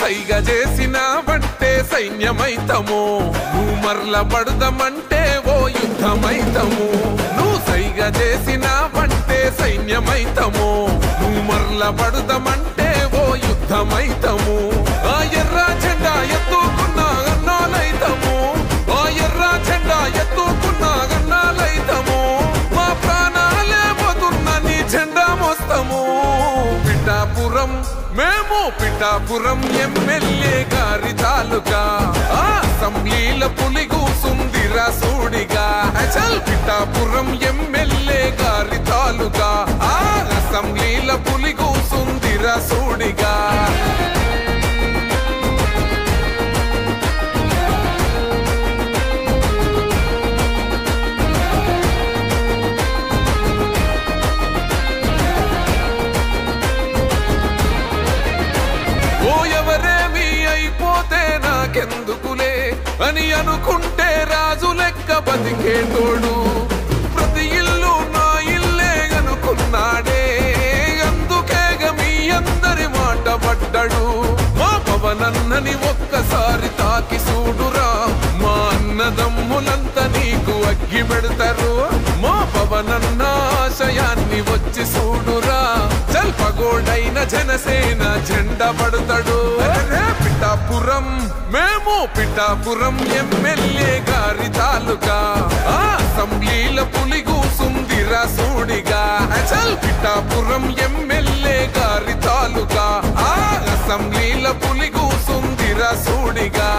సైగ చేసినావంటే సైన్యమైతము నువ్వు మరల పడదామంటే ఓ యుద్ధమైతము నువ్వు సైగ చేసినావంటే సైన్యమైతము నువ్వు మరల పడదామంటే ఓ యుద్ధమైతము ఆ ఎర్ర జెండా ఎత్తుకున్నా అన్నాలైతము ఆ ఎర్ర జెండా ఎత్తుకున్నా అన్నాలైతము మా ప్రాణాలే పోతున్న నీ జెండా మోస్తాము పిఠాపురం మేము పిఠాపురం ఎమ్మెల్యే గారి తాలూకా అసెంబ్లీల పులి కూసుందిరా సూడిగా చల్ పిఠాపురం ఎమ్మెల్యే గారి తాలూకా అసెంబ్లీల పులి కూసుందిరా సూడిగా నాకెందుకులే అని అనుకుంటే రాజు లెక్క బతికేటోడు ప్రతి ఇల్లు నా ఇల్లే అనుకున్నాడే అందుకేగ మీ అందరి మాట పడ్డాడు మా పవనన్నని ఒక్కసారి తాకి చూడురా మా అన్నదమ్ములంతా నీకు అగ్గి పెడతారు మా పవనన్న ఆశయాన్ని వచ్చి చూడురా జల్పగోడైన జనసేన జెండా పడతాడు పిఠాపురం మేము పిఠాపురం ఎమ్మెల్యే గారి తాలూకా అసెంబ్లీల పులి కూసుందిరా సూడిగా చల్ పిఠాపురం ఎమ్మెల్యే గారి తాలూకా అసెంబ్లీల పులి కూసుందిరా సూడిగా